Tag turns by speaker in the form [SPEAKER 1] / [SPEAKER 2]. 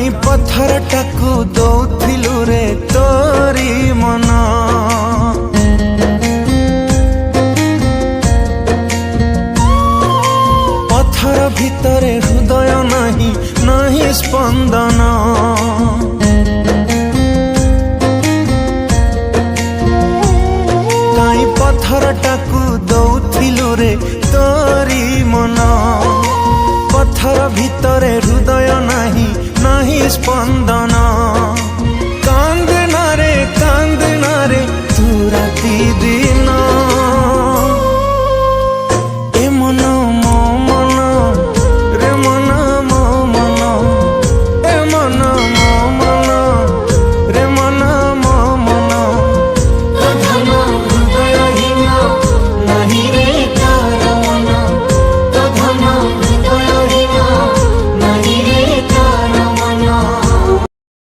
[SPEAKER 1] काई पत्थर टाकू दौथिलु रे तोरी मन। पत्थर भितरे हृदय नहीं नहीं स्पंदन। काई पत्थर टाकू दौथिलु रे तोरी मन। पत्थर भितरे हृदय नहीं नहीं स्पंदन।